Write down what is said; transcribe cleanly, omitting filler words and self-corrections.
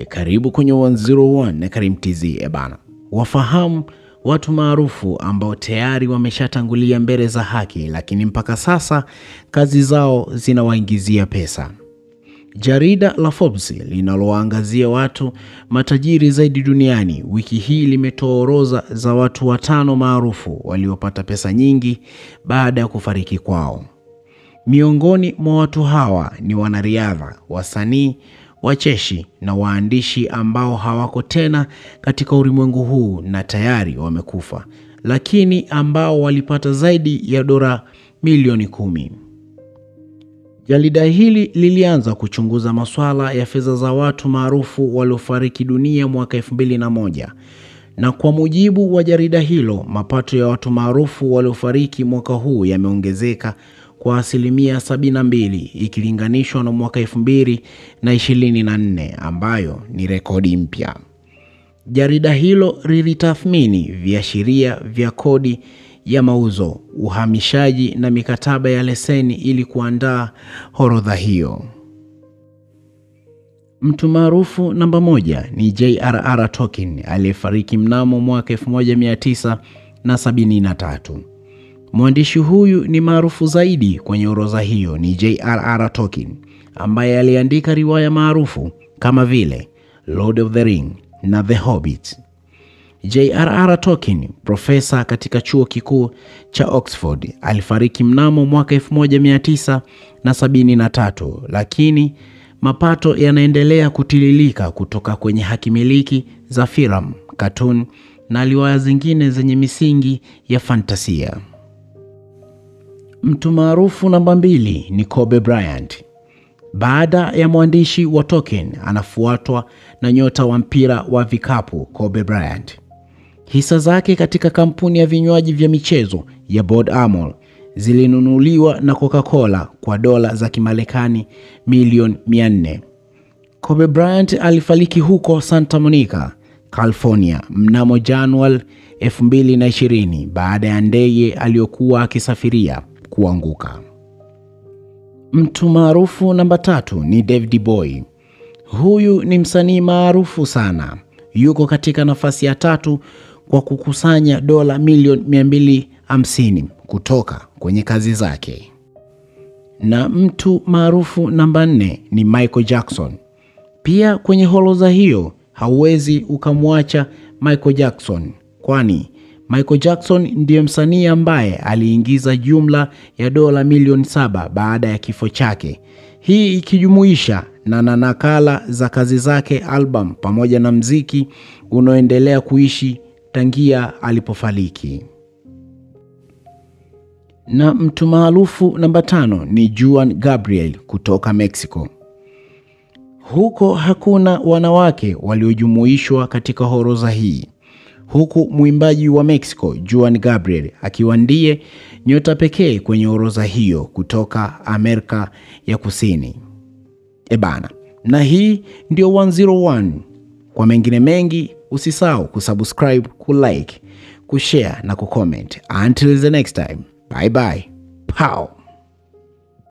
Karibu kwenye 101 na Karim TZ bana. Wafahamu watu maarufu ambao tayari wameshatangulia mbele za haki, lakini mpaka sasa kazi zao zinawaingizia pesa. Jarida la Forbes linaloangazia watu matajiri zaidi duniani wiki hii limetoa orodha za watu 5 maarufu waliopata pesa nyingi baada ya kufariki kwao. Miongoni mwa watu hawa ni wanariadha, wasanii, wacheshi na waandishi ambao hawako tena katika ulimwengu huu na tayari wamekufa, lakini ambao walipata zaidi ya dola milioni 10. Jarida hili lilianza kuchunguza masuala ya fedha za watu maarufu waliofariki dunia mwaka 2001. Na kwa mujibu wa jarida hilo, mapato ya watu maarufu waliofariki mwaka huu yameongezeka kwa asilimia 72 ikilinganishwa na mwaka 2024 ambayo ni rekodi mpya. Jarida hilo lilitathmini viashiria vya kodi ya mauzo, uhamishaji na mikataba ya leseni ili kuandaa orodha hiyo. Mtu maarufu namba 1 ni J.R.R. Tolkien aliyefariki mnamo mwaka 1973. Mwandishi huyu ni maarufu zaidi kwenye orodha hiyo ni J.R.R. Tolkien, ambaye aliandika riwaya maarufu kama vile Lord of the Ring na The Hobbit. J.R.R. Tolkien, profesa katika chuo kikuu cha Oxford, alifariki mnamo mwaka 1973, lakini mapato yanaendelea kutililika kutoka kwenye haki miliki za filamu, cartoon na riwaya zingine zenye misingi ya fantasia. Mtu maarufu namba 2 ni Kobe Bryant. Baada ya mwandishi wa Tolkien, anafuatwa na nyota wa mpira wa vikapu Kobe Bryant. Hisa zake katika kampuni ya vinywaji vya michezo ya Bud Armor zilinunuliwa na Coca-Cola kwa dola za Kimarekani milioni 400. Kobe Bryant alifariki huko Santa Monica, California mnamo Januari 2020 baada ya ndege aliyokuwa akisafiria kuanguka. Mtu maarufu namba 3 ni David Bowie. Huyu ni msanii maarufu sana. Yuko katika nafasi ya 3 kwa kukusanya dola milioni 250 kutoka kwenye kazi zake. Na mtu maarufu namba 4 ni Michael Jackson. Pia kwenye orodha hiyo hauwezi ukamwacha Michael Jackson, kwani Michael Jackson ndiye msanii ambaye aliingiza jumla ya dola milioni 7 baada ya kifo chake. Hii ikijumuisha na nakala za kazi zake, album pamoja na mziki unaoendelea kuishi tangia alipofariki. Na mtu maarufu namba 5 ni Juan Gabriel kutoka Mexico. Huko hakuna wanawake waliojumuishwa katika orodha hii, huku mwimbaji wa Mexico Juan Gabriel akiwa ndiye nyota pekee kwenye orodha hiyo kutoka Amerika ya Kusini. Bana, na hii ndio 101. Kwa mengine mengi usisahau kusubscribe, kulike, kushare na kucomment. Until the next time. Bye bye. Pow.